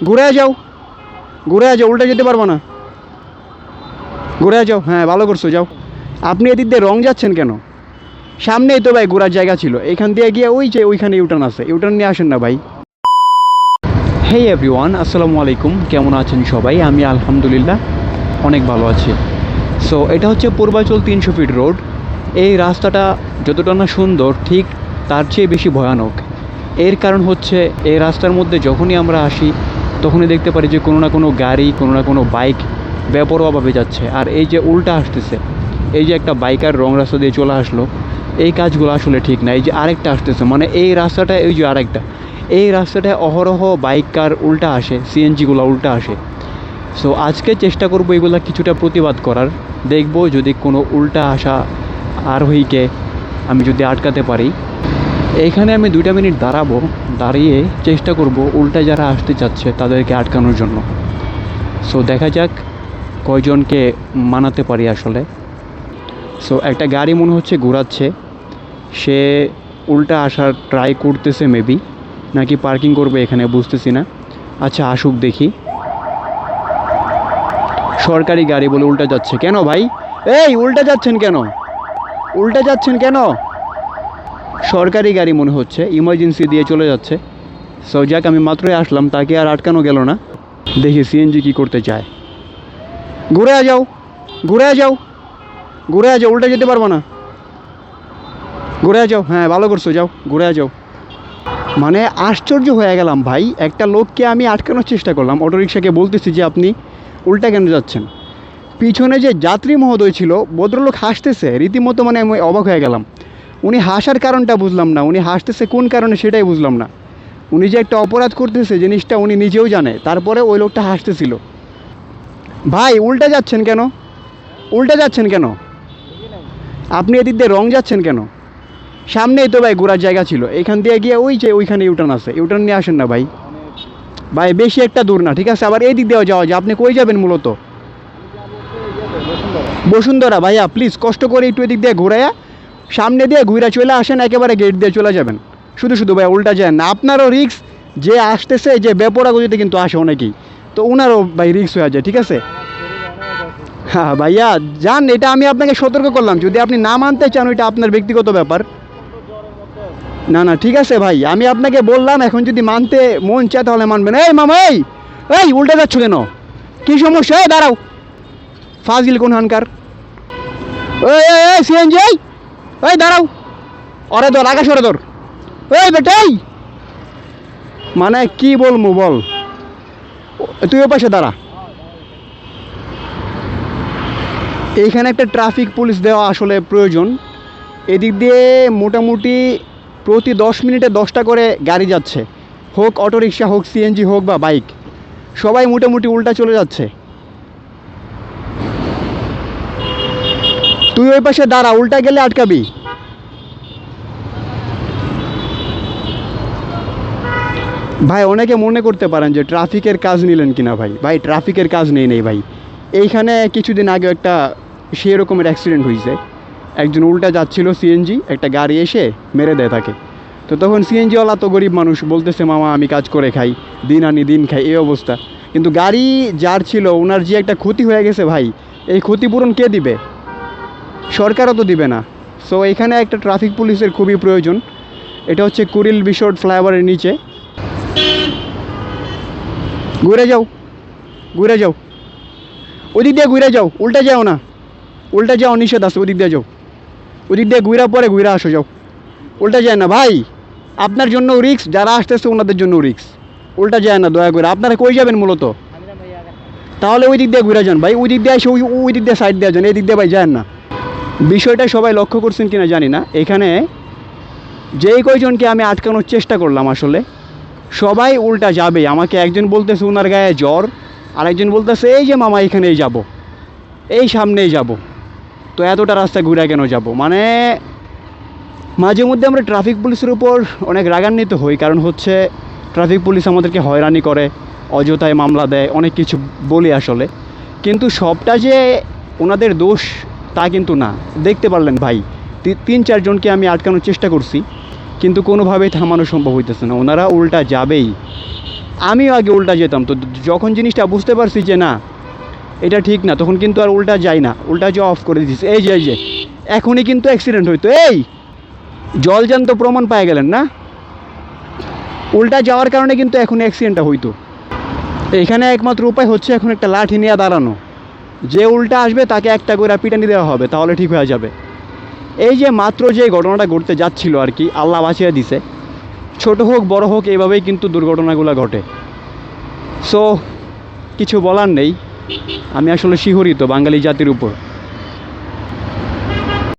ঘুরে যাও, ঘুরে যাও, উল্টে যেতে পারবো না। ঘুরে যাও, হ্যাঁ ভালো করছো, যাও। আপনি এদিক দিয়ে রং যাচ্ছেন কেন? সামনেই তো ভাই ঘোরার জায়গা ছিল, এখান দিয়ে গিয়ে ওই যে ওইখানে ইউটার্ন আছে, ইউটার্ন নিয়ে আসেন না ভাই। হেই এভরিওয়ান, আসসালামু আলাইকুম। কেমন আছেন সবাই? আমি আলহামদুলিল্লাহ অনেক ভালো আছি। সো এটা হচ্ছে পূর্বাচল 300 ফিট রোড। এই রাস্তাটা যতটা না সুন্দর, ঠিক তার চেয়ে বেশি ভয়ানক। এর কারণ হচ্ছে এই রাস্তার মধ্যে যখনই আমরা আসি তখনই দেখতে পারি যে কোনো না কোনো গাড়ি, কোনো না কোনো বাইক বেপরোয়াভাবে যাচ্ছে। আর এই যে উল্টা আসতেছে, এই যে একটা বাইকার রং রাস্তা দিয়ে চলে আসলো, এই কাজগুলো আসলে ঠিক না। এই যে আরেকটা আসতেছে, মানে এই রাস্তাটা, এই যে আরেকটা, এই রাস্তাটায় অহরহ বাইক কার উল্টা আসে, সিএনজিগুলো উল্টা আসে। সো আজকে চেষ্টা করবো এগুলা কিছুটা প্রতিবাদ করার। দেখব যদি কোনো উল্টা আসা আরোহীকে আমি যদি আটকাতে পারি। এইখানে আমি 2 মিনিট দাঁড়াবো, দাঁড়িয়ে চেষ্টা করব উল্টা যারা আসতে চাচ্ছে তাদেরকে আটকানোর জন্য। সো দেখা যাক কয়জনকে মানাতে পারি আসলে। সো একটা গাড়ি মনে হচ্ছে ঘোরাচ্ছে, সে উল্টা আসার ট্রাই করতেছে মেবি, নাকি পার্কিং করবে এখানে বুঝতেছি না। আচ্ছা আসুক দেখি। সরকারি গাড়ি বলে উল্টা যাচ্ছে কেন ভাই? এই উল্টা যাচ্ছেন কেন? উল্টা যাচ্ছেন কেন? সরকারি গাড়ি মনে হচ্ছে, ইমার্জেন্সি দিয়ে চলে যাচ্ছে। সো যাক, আমি মাত্রই আসলাম, তাকে আর আটকানো গেল না। দেখি সিএনজি কি করতে চায়। ঘুরে যাও, ঘুরে যাও, ঘুরে যাও, উল্টা যেতে পারবো না। ঘুরে যাও, হ্যাঁ ভালো করছো, যাও ঘুরে যাও। মানে আশ্চর্য হয়ে গেলাম ভাই, একটা লোককে আমি আটকানোর চেষ্টা করলাম, অটোরিকশাকে বলতেছি যে আপনি উল্টা কেন যাচ্ছেন। পিছনে যে যাত্রী মহোদয় ছিল, ভদ্রলোক হাসতেছে রীতিমতো, মানে আমি অবাক হয়ে গেলাম। উনি হাসার কারণটা বুঝলাম না, উনি হাসতেছে কোন কারণে সেটাই বুঝলাম না। উনি যে একটা অপরাধ করতেছে জিনিসটা উনি নিজেও জানে, তারপরে ওই লোকটা হাসতেছিল। ভাই উল্টা যাচ্ছেন কেন? উল্টা যাচ্ছেন কেন? আপনি এদিক দিয়ে রং যাচ্ছেন কেন? সামনেই তো ভাই ঘোরার জায়গা ছিল, এখান দিয়ে গিয়ে ওই যে ওইখানে ইউটার্ন আছে, ইউটার্ন নিয়ে আসেন না ভাই। ভাই বেশি একটা দূর না, ঠিক আছে, আবার এই দিক দিয়েও যাওয়া যায়। আপনি কই যাবেন মূলত? বসুন্ধরা। ভাইয়া প্লিজ কষ্ট করে একটু এদিক দিয়ে ঘুরাইয়া সামনে দিয়ে ঘুরে চলে আসেন, একেবারে গেট দিয়ে চলে যাবেন। শুধু শুধু ভাই উল্টা যায় না, আপনারও রিক্স। যে আসতেছে, যে বেপরা গতিতে কিন্তু আসে অনেকেই, তো ওনারও ভাই রিক্স হয়ে যায়, ঠিক আছে। হ্যাঁ ভাইয়া যান, এটা আমি আপনাকে সতর্ক করলাম, যদি আপনি না মানতে চান ওইটা আপনার ব্যক্তিগত ব্যাপার। না না ঠিক আছে ভাই, আমি আপনাকে বললাম, এখন যদি মানতে মন চায় তাহলে মানবেন। এই মামা, এই এই উল্টে যাচ্ছ কেন? কী সমস্যা? এই দাঁড়াও, ফাজিল কোন হানকার। এই সিএনজি, এই দাঁড়াও, ওরে ধর, আকাশ ওরে ধর। এই বেটাই, মানে কি বলবো বল, তুই ও পাশে দাঁড়া। এইখানে একটা ট্রাফিক পুলিশ দেওয়া আসলে প্রয়োজন। এদিক দিয়ে মোটামুটি প্রতি 10 মিনিটে 10টা করে গাড়ি যাচ্ছে, হোক অটোরিকশা, হোক সিএনজি, হোক বা বাইক, সবাই মোটামুটি উল্টা চলে যাচ্ছে। তুই ওই পাশে দাঁড়া, উল্টা গেলে আটকাবি। ভাই অনেকে মনে করতে পারেন যে ট্রাফিকের কাজ নিলেন কিনা ভাই, ভাই ট্রাফিকের কাজ নেই ভাই। এইখানে কিছুদিন আগে একটা সেই রকমের অ্যাক্সিডেন্ট হয়েছে। একজন উল্টা যাচ্ছিল সিএনজি, একটা গাড়ি এসে মেরে দেয় তাকে। তো তখন সিএনজিওয়ালা তো গরিব মানুষ, বলতেছে মামা আমি কাজ করে খাই, দিন আনি দিন খাই, এই অবস্থা। কিন্তু গাড়ি যার ছিল, ওনার যে একটা ক্ষতি হয়ে গেছে ভাই, এই ক্ষতিপূরণ কে দিবে? সরকারও তো দিবে না। সো এখানে একটা ট্রাফিক পুলিশের খুবই প্রয়োজন। এটা হচ্ছে কুড়িল বিশোর্ট ফ্লাইওভারের নিচে। ঘুরে যাও, ঘুরে যাও, ওদিক দিয়ে ঘুরে যাও, উল্টা যাও না। উল্টা যাও নিষেধ আছে, ওদিক দিয়ে যাও। ওদিক দিয়ে ঘুরা পরে ঘুরে আসো, যাও। উল্টা যায় না ভাই, আপনার জন্য রিক্স, যারা আসতেছে ওনাদের জন্য রিক্স। উল্টা যায় না দয়া করে। আপনারা কই যাবেন মূলত? তাহলে ওই দিক দিয়ে ঘুরে যান ভাই, ওই দিক দিয়ে এসে ওই দিক দিয়ে সাইড দিয়ে যান, এই দিক দিয়ে ভাই যান না। বিষয়টা সবাই লক্ষ্য করছেন কিনা জানি না, এখানে যেই কয়জনকে আমি আটকানোর চেষ্টা করলাম আসলে সবাই উল্টা যাবে। আমাকে একজন বলতেছে ওনার গায়ে জ্বর, আর একজন বলতেছে এই যে মামা এখানেই যাব, এই সামনেই যাব। তো এতটা রাস্তা ঘুরে কেন যাব? মানে মাঝে মধ্যে আমরা ট্রাফিক পুলিশের উপর অনেক রাগান্বিত হই, কারণ হচ্ছে ট্রাফিক পুলিশ আমাদেরকে হয়রানি করে, অযথায় মামলা দেয়, অনেক কিছু বলি আসলে। কিন্তু সবটা যে ওনাদের দোষ তা কিন্তু না। দেখতে পারলেন ভাই, 3-4 জনকে আমি আটকানোর চেষ্টা করছি, কিন্তু কোনোভাবেই থামানো সম্ভব হইতেছে না, ওনারা উল্টা যাবেই। আমিও আগে উল্টা যেতাম, তো যখন জিনিসটা বুঝতে পারছি যে না এটা ঠিক না, তখন কিন্তু আর উল্টা যাই না, উল্টা যাওয়া অফ করে দিচ্ছি। এই যে এখনই কিন্তু অ্যাক্সিডেন্ট হইতো। এই জলজান্ত প্রমাণ পেয়ে গেলেন না, উল্টা যাওয়ার কারণে কিন্তু এখন অ্যাক্সিডেন্টটা হইতো। তো এখানে একমাত্র উপায় হচ্ছে এখন একটা লাঠি নিয়ে দাঁড়ানো, যে উল্টা আসবে তাকে একটা করে পিটানি দেওয়া হবে, তাহলে ঠিক হয়ে যাবে। এই যে মাত্র যে ঘটনাটা ঘটতে যাচ্ছিল আর কি, আল্লাহ বাঁচিয়ে দিছে। ছোট হোক বড় হোক এইভাবেই কিন্তু দুর্ঘটনাগুলো ঘটে। সো কিছু বলার নেই, আমি আসলে শিহরিত বাঙালি জাতির উপর।